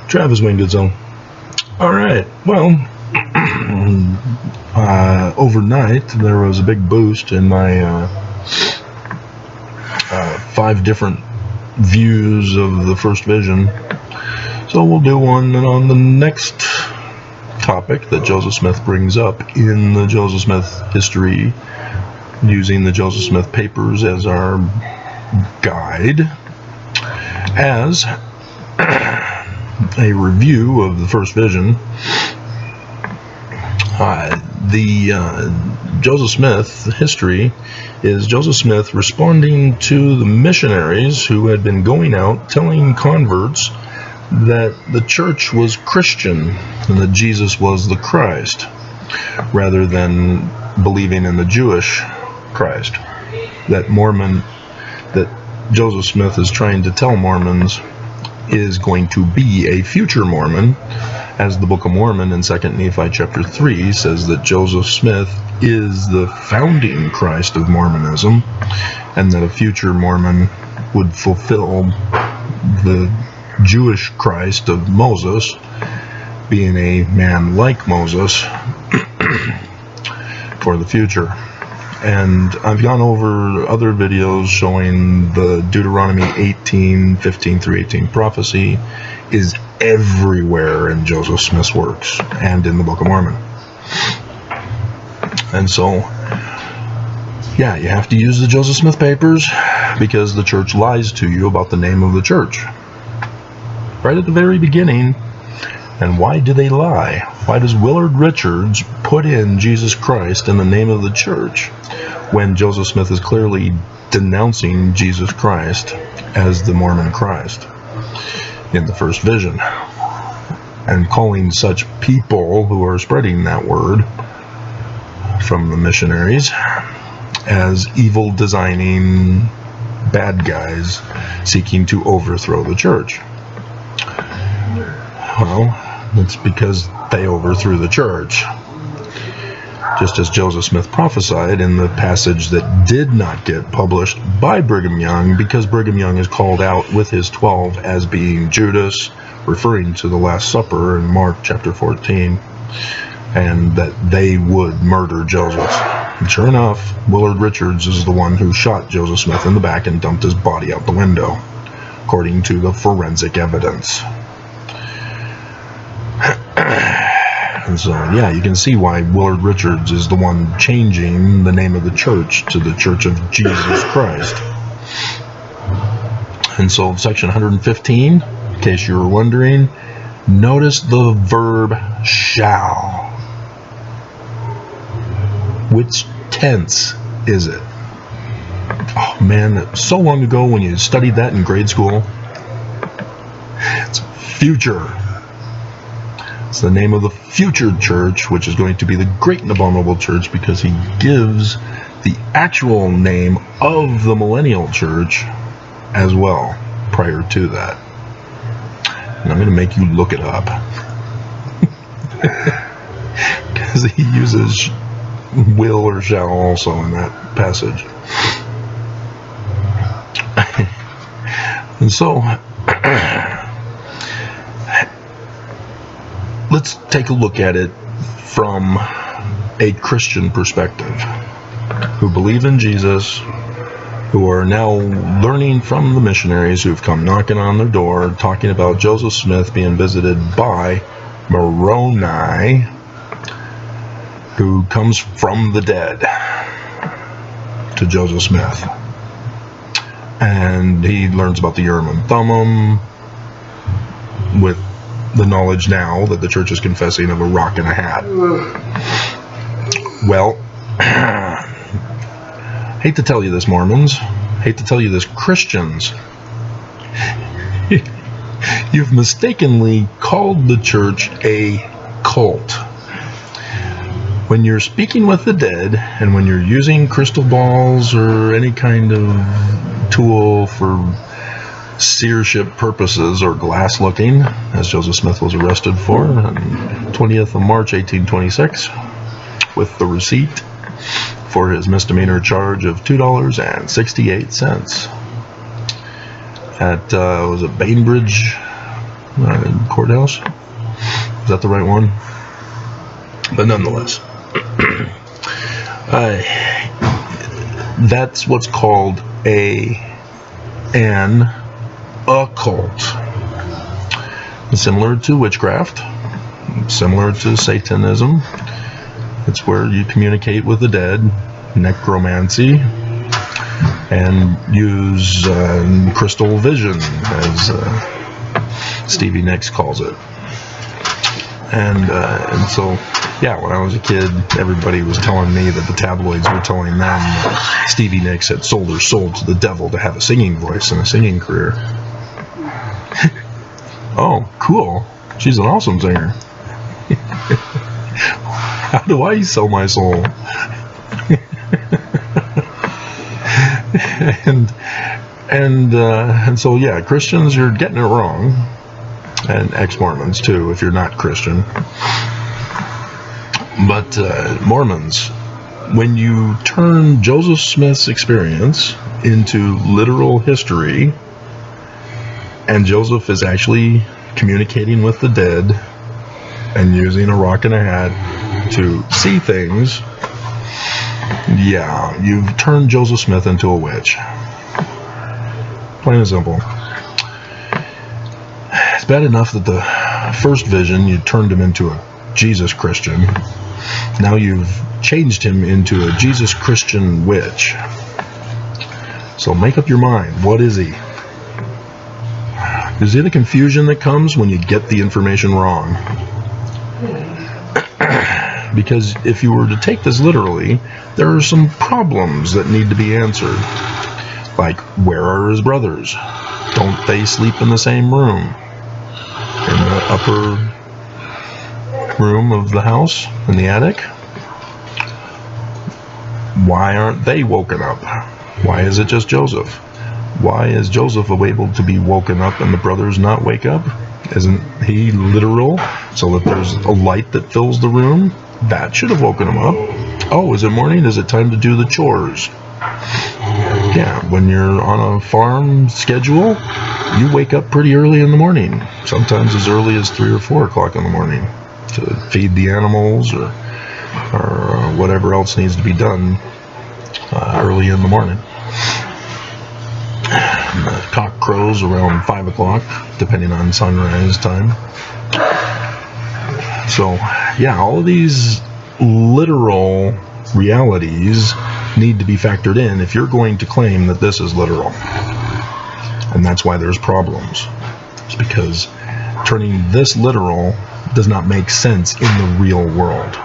Travis Wingoodzone. All right. Well, overnight there was a big boost in my 5 different views of the first vision. So we'll do one on the next topic that Joseph Smith brings up in the Joseph Smith history, using the Joseph Smith papers as our guide, as a review of the first vision. The Joseph Smith history is Joseph Smith responding to the missionaries who had been going out telling converts that the church was Christian and that Jesus was the Christ, rather than believing in the Jewish Christ. That Joseph Smith is trying to tell Mormons is going to be a future Mormon, as the Book of Mormon in 2 Nephi chapter 3 says that Joseph Smith is the founding Christ of Mormonism, and that a future Mormon would fulfill the Jewish Christ of Moses, being a man like Moses for the future. And I've gone over other videos showing the Deuteronomy 18:15 through 18 prophecy is everywhere in Joseph Smith's works and in the Book of Mormon. And so, yeah, you have to use the Joseph Smith papers, because the church lies to you about the name of the church right at the very beginning. And why do they lie? Why does Willard Richards put in Jesus Christ in the name of the church when Joseph Smith is clearly denouncing Jesus Christ as the Mormon Christ in the first vision, and calling such people who are spreading that word from the missionaries as evil, designing bad guys seeking to overthrow the church? Well, it's because they overthrew the church, just as Joseph Smith prophesied in the passage that did not get published by Brigham Young, because Brigham Young is called out with his 12 as being Judas, referring to the Last Supper in Mark chapter 14, and that they would murder Joseph. And sure enough, Willard Richards is the one who shot Joseph Smith in the back and dumped his body out the window, according to the forensic evidence. And so, yeah, you can see why Willard Richards is the one changing the name of the church to the Church of Jesus Christ. And so, section 115, in case you were wondering, notice the verb shall. Which tense is it? Oh man, so long ago when you studied that in grade school. It's future. It's the name of the future church, which is going to be the great and abominable church, because he gives the actual name of the millennial church as well prior to that. And I'm going to make you look it up, because he uses will or shall also in that passage. And so let's take a look at it from a Christian perspective, who believe in Jesus, who are now learning from the missionaries who've come knocking on their door, talking about Joseph Smith being visited by Moroni, who comes from the dead to Joseph Smith. And he learns about the Urim and Thummim with the knowledge now that the church is confessing of a rock and a hat. Well, hate to tell you this, Mormons. Hate to tell you this, Christians. You've mistakenly called the church a cult. When you're speaking with the dead, and when you're using crystal balls or any kind of tool for seership purposes or glass looking, as Joseph Smith was arrested for on 20th of March 1826, with the receipt for his misdemeanor charge of $2.68. at, was it Bainbridge Courthouse? Is that the right one? But nonetheless, that's what's called an occult. Similar to witchcraft, similar to Satanism. It's where you communicate with the dead, necromancy, and use crystal vision, as Stevie Nicks calls it. And so, yeah, when I was a kid, everybody was telling me that the tabloids were telling them that Stevie Nicks had sold her soul to the devil to have a singing voice and a singing career. Oh, cool. She's an awesome singer. How do I sell my soul? and so, yeah, Christians, you're getting it wrong. And ex-Mormons too, if you're not Christian. But Mormons, when you turn Joseph Smith's experience into literal history, and Joseph is actually communicating with the dead and using a rock and a hat to see things, yeah, you've turned Joseph Smith into a witch. Plain and simple. It's bad enough that the first vision, you turned him into a Jesus Christian. Now you've changed him into a Jesus Christian witch. So make up your mind. What is he? Is it a confusion that comes when you get the information wrong? Because if you were to take this literally, there are some problems that need to be answered. Like, where are his brothers? Don't they sleep in the same room? In the upper room of the house, in the attic? Why aren't they woken up? Why is it just Joseph? Why is Joseph able to be woken up and the brothers not wake up? Isn't he literal? So that there's a light that fills the room? That should have woken him up. Oh, is it morning? Is it time to do the chores? Yeah, when you're on a farm schedule, you wake up pretty early in the morning. Sometimes as early as 3 or 4 o'clock in the morning to feed the animals or whatever else needs to be done early in the morning. The cock crows around 5 o'clock, depending on sunrise time. So, yeah, all of these literal realities need to be factored in if you're going to claim that this is literal. And that's why there's problems. It's because turning this literal does not make sense in the real world.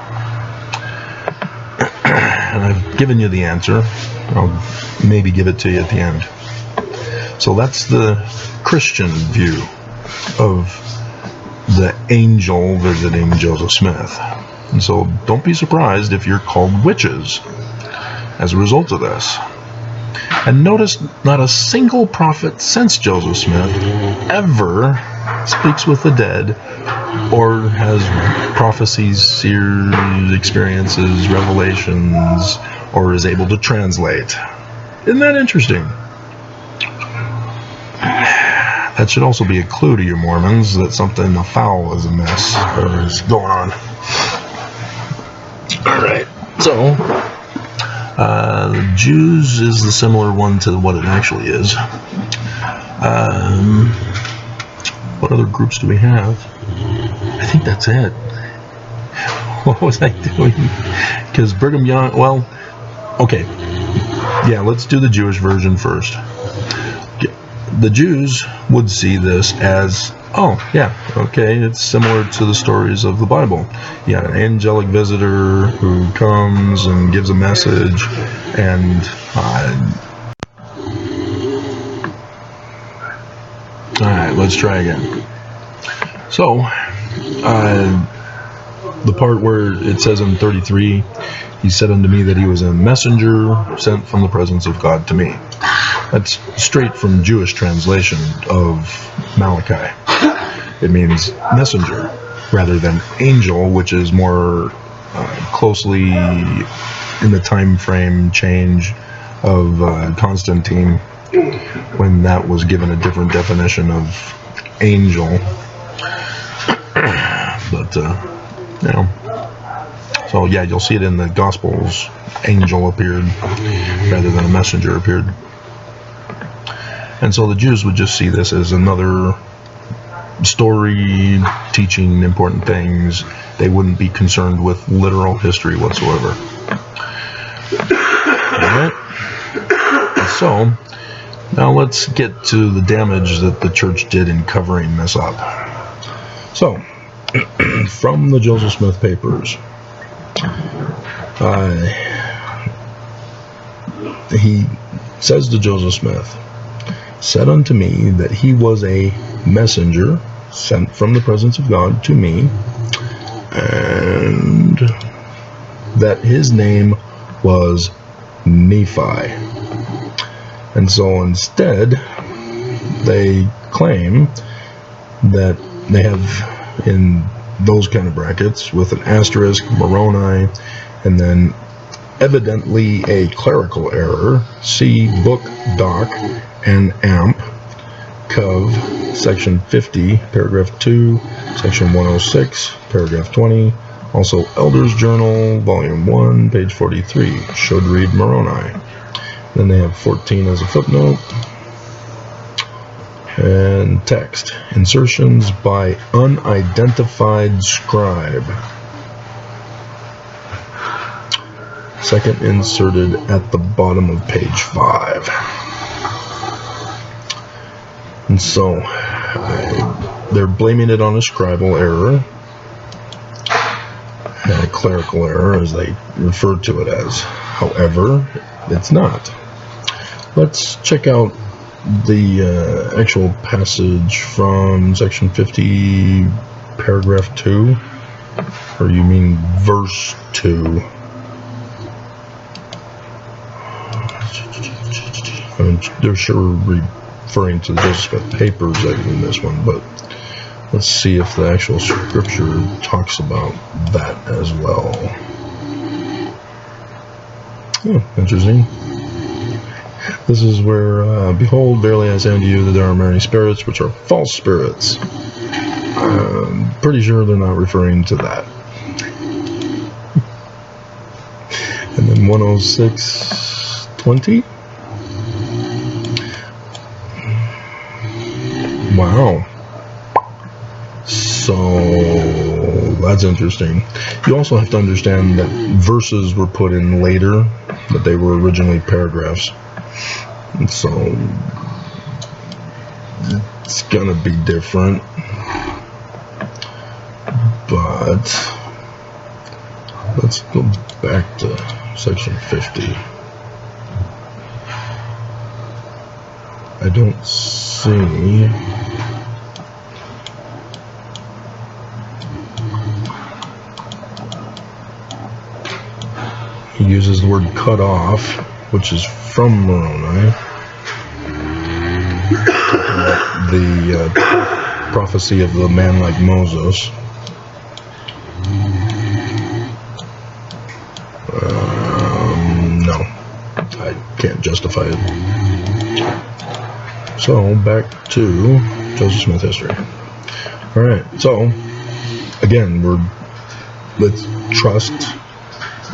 And I've given you the answer. I'll maybe give it to you at the end. So that's the Christian view of the angel visiting Joseph Smith. And so don't be surprised if you're called witches as a result of this. And notice not a single prophet since Joseph Smith ever speaks with the dead or has prophecies, seers, experiences, revelations, or is able to translate. Isn't that interesting? That should also be a clue to you Mormons that something foul is amiss or is going on. Alright, so Jews is the similar one to what it actually is. What other groups do we have? I think that's it. What was I doing? Because Brigham Young, well, okay. Yeah, let's do the Jewish version first. The Jews would see this as, oh, yeah, okay, it's similar to the stories of the Bible. You got an angelic visitor who comes and gives a message, and alright, let's try again. So, the part where it says in 33, he said unto me that he was a messenger sent from the presence of God to me. That's straight from Jewish translation of Malachi. It means messenger rather than angel, which is more closely in the time frame change of Constantine when that was given a different definition of angel. But, you know. So, yeah, you'll see it in the Gospels. Angel appeared rather than a messenger appeared. And so the Jews would just see this as another story teaching important things. They wouldn't be concerned with literal history whatsoever. Alright. So, now let's get to the damage that the church did in covering this up. So, from the Joseph Smith papers, he says to Joseph Smith, said unto me that he was a messenger sent from the presence of God to me, and that his name was Nephi. And so instead, they claim that they have in those kind of brackets with an asterisk, Moroni, and then evidently a clerical error, see book, doc, and amp, Cov, section 50, paragraph 2, section 106, paragraph 20, also Elders Journal, volume 1, page 43, should read Moroni. Then they have 14 as a footnote, and text, insertions by unidentified scribe. Second inserted at the bottom of page 5. And so, they're blaming it on a scribal error, a clerical error as they refer to it as. However, it's not. Let's check out the actual passage from section 50, paragraph 2, or you mean verse 2. I mean, they're sure referring to the Joseph Smith papers in this one, but let's see if the actual scripture talks about that as well. Oh, interesting. This is where, behold, verily I say unto you that there are many spirits which are false spirits. I'm pretty sure they're not referring to that. And then 106:20. Wow. So that's interesting. You also have to understand that verses were put in later, that they were originally paragraphs. And so it's gonna be different. But let's go back to section 50. I don't see. He uses the word cut off, which is from Moroni. The prophecy of the man like Moses. No, I can't justify it. So, back to Joseph Smith history. Alright, so, again, let's trust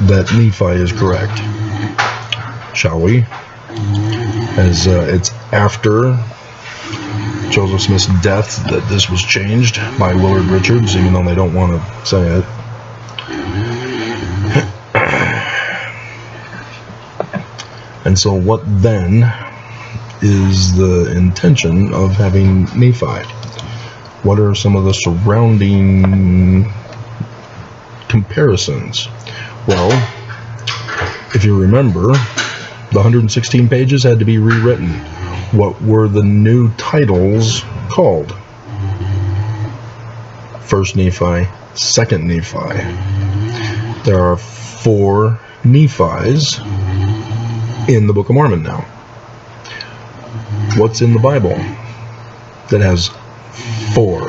that Nephi is correct, shall we? As it's after Joseph Smith's death that this was changed by Willard Richards, even though they don't want to say it. And so what then is the intention of having Nephi? What are some of the surrounding comparisons? Well, if you remember, the 116 pages had to be rewritten. What were the new titles called? First Nephi, Second Nephi. There are 4 Nephis in the Book of Mormon now. What's in the Bible that has 4?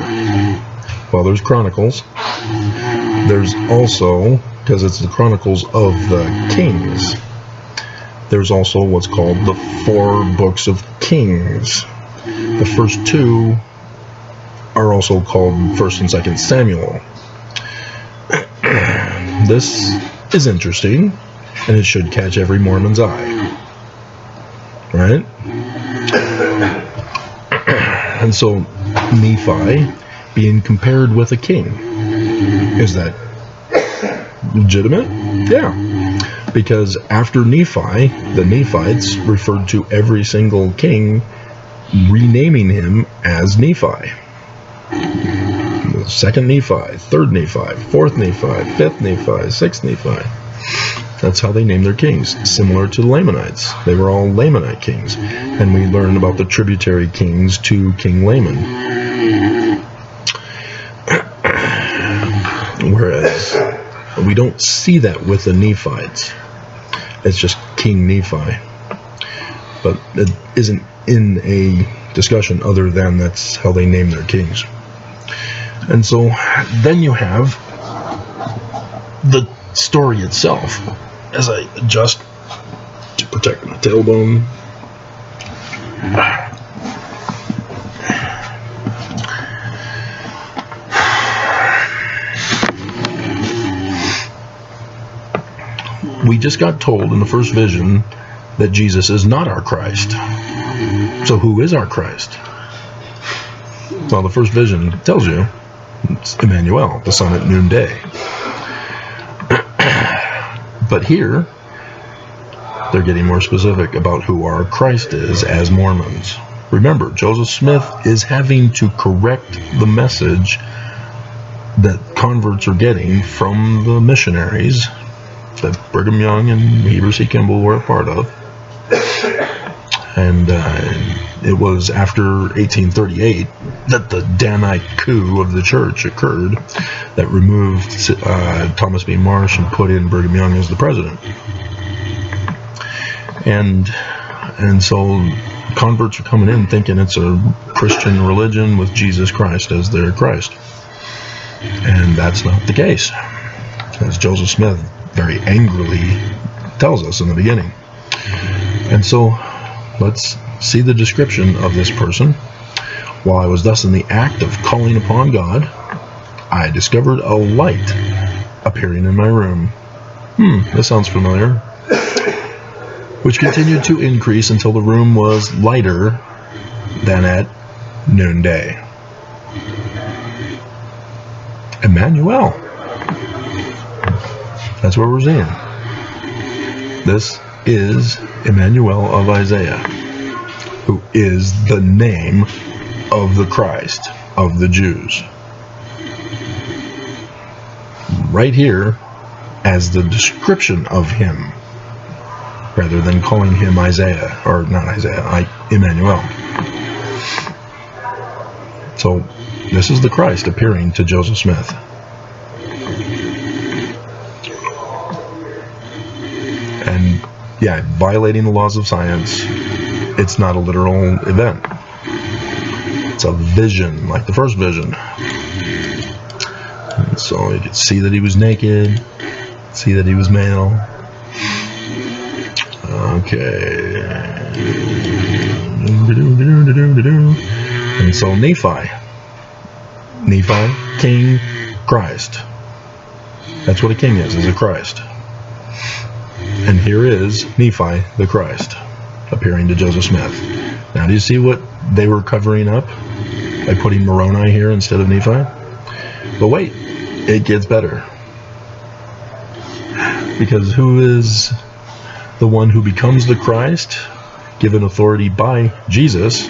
Well, there's Chronicles. There's also, because it's the Chronicles of the Kings, there's also what's called the 4 books of Kings. The first 2 are also called 1st and 2nd Samuel. This is interesting, and it should catch every Mormon's eye. Right? And so, Nephi being compared with a king. Is that legitimate? Yeah. Because after Nephi, the Nephites referred to every single king, renaming him as Nephi. The 2nd Nephi, 3rd Nephi, 4th Nephi, 5th Nephi, 6th Nephi. That's how they named their kings, similar to the Lamanites. They were all Lamanite kings. And we learn about the tributary kings to King Laman. Whereas we don't see that with the Nephites. It's just King Nephi. But it isn't in a discussion other than that's how they name their kings. And so then you have the story itself. As I adjust to protect my tailbone. We just got told in the first vision that Jesus is not our Christ. So who is our Christ? Well, the first vision tells you it's Emmanuel, the sun at noonday. But here, they're getting more specific about who our Christ is as Mormons. Remember, Joseph Smith is having to correct the message that converts are getting from the missionaries that Brigham Young and Heber C. Kimball were a part of. And it was after 1838 that the Danite coup of the church occurred that removed Thomas B. Marsh and put in Brigham Young as the president. And so converts are coming in thinking it's a Christian religion with Jesus Christ as their Christ. And that's not the case, as Joseph Smith very angrily tells us in the beginning. And so let's see the description of this person. While I was thus in the act of calling upon God, I discovered a light appearing in my room. This sounds familiar. Which continued to increase until the room was lighter than at noonday. Emmanuel. That's what we're seeing. This is Emmanuel of Isaiah, who is the name of the Christ of the Jews. Right here as the description of him, rather than calling him Isaiah, or not Isaiah, Emmanuel. So this is the Christ appearing to Joseph Smith. And yeah, violating the laws of science, it's not a literal event. It's a vision, like the first vision. And so you could see that he was naked, see that he was male. Okay. And so Nephi, King, Christ. That's what a king is a Christ. And here is Nephi, the Christ, appearing to Joseph Smith. Now, do you see what they were covering up by putting Moroni here instead of Nephi? But wait, it gets better. Because who is the one who becomes the Christ, given authority by Jesus,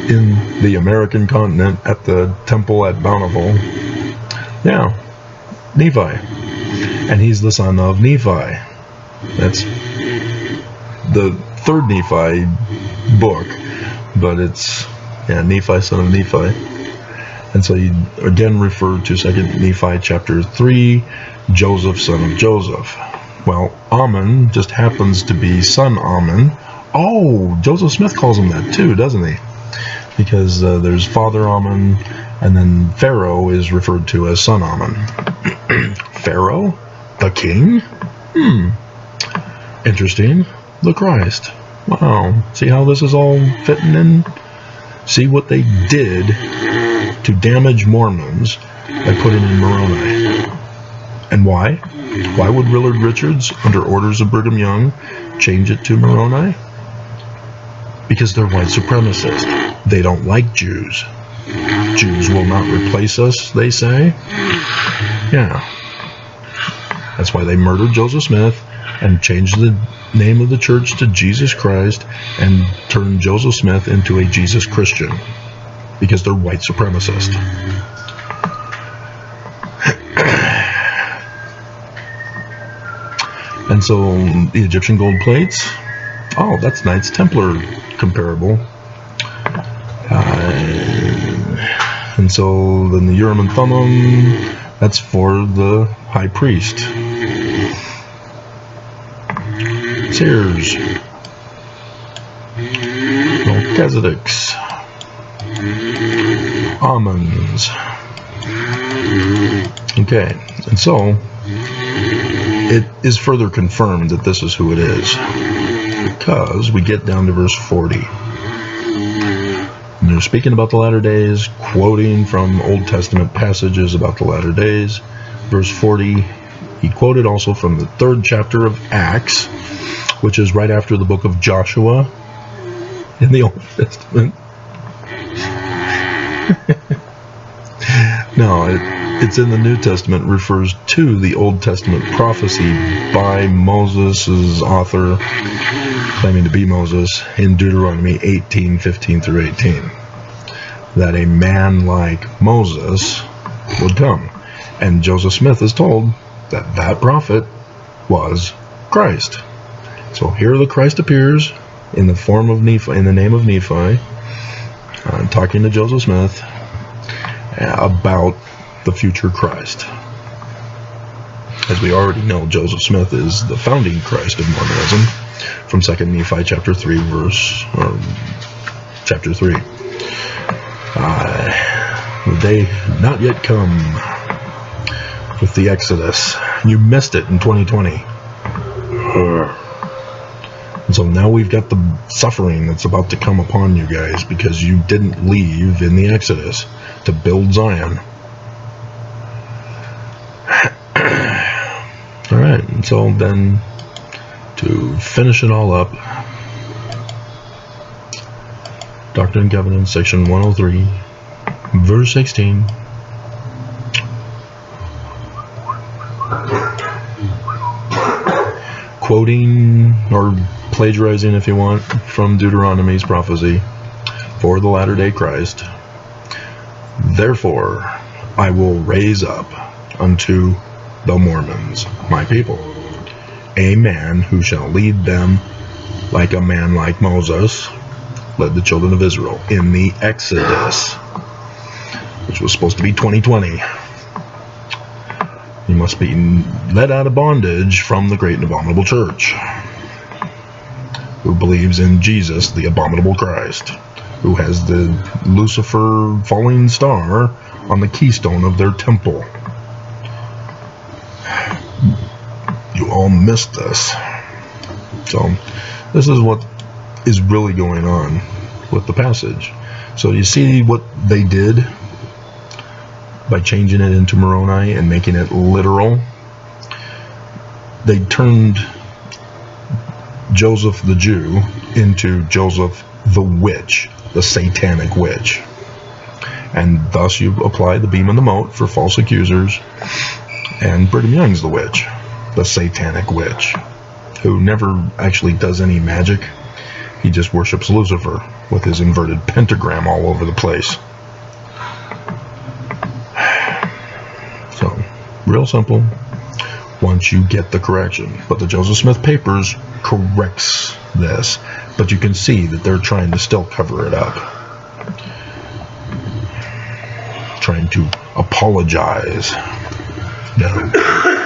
in the American continent at the temple at Bountiful? Yeah, Nephi. And he's the son of Nephi. That's the third Nephi book, but it's, Nephi, son of Nephi. And so you again refer to 2 Nephi chapter 3, Joseph, son of Joseph. Well, Ammon just happens to be son Ammon. Oh, Joseph Smith calls him that too, doesn't he? Because there's father Ammon, and then Pharaoh is referred to as son Ammon. Pharaoh? The king? Interesting. The Christ. Wow. See how this is all fitting in? See what they did to damage Mormons by putting in Moroni. And why? Why would Willard Richards, under orders of Brigham Young, change it to Moroni? Because they're white supremacists. They don't like Jews. Jews will not replace us, they say. Yeah. That's why they murdered Joseph Smith and changed the name of the church to Jesus Christ and turned Joseph Smith into a Jesus Christian. Because they're white supremacists. And so the Egyptian gold plates, oh, that's Knights Templar comparable. And so then the Urim and Thummim, that's for the high priest. Sears, Melchizedek's, almonds. Okay, and so it is further confirmed that this is who it is, because we get down to verse 40. And they're speaking about the latter days, quoting from Old Testament passages about the latter days. Verse 40, he quoted also from the 3rd chapter of Acts, which is right after the book of Joshua in the Old Testament. No, it's in the New Testament, refers to the Old Testament prophecy by Moses' author, claiming to be Moses, in Deuteronomy 18:15 through 18, that a man like Moses would come. And Joseph Smith is told that that prophet was Christ. So here the Christ appears in the form of Nephi, in the name of Nephi, talking to Joseph Smith about the future Christ. As we already know, Joseph Smith is the founding Christ of Mormonism, from 2 Nephi chapter 3, chapter 3. The day had not yet come with the Exodus. You missed it in 2020. And so now we've got the suffering that's about to come upon you guys because you didn't leave in the Exodus to build Zion. Alright, and so then to finish it all up, Doctrine and Covenants, section 103, verse 16. Quoting or plagiarizing, if you want, from Deuteronomy's prophecy for the latter day Christ. Therefore, I will raise up unto the Mormons, my people, a man who shall lead them like a man like Moses led the children of Israel in the Exodus, which was supposed to be 2020. You must be led out of bondage from the great and abominable church, who believes in Jesus, the abominable Christ, who has the Lucifer falling star on the keystone of their temple. You all missed this. So this is what is really going on with the passage. So you see what they did by changing it into Moroni and making it literal. They turned Joseph the Jew into Joseph the witch, the satanic witch. And thus you apply the beam and the mote for false accusers, and Brigham Young's the witch, the satanic witch, who never actually does any magic. He just worships Lucifer with his inverted pentagram all over the place. So, real simple once you get the correction. But the Joseph Smith Papers corrects this, but you can see that they're trying to still cover it up, trying to apologize. No.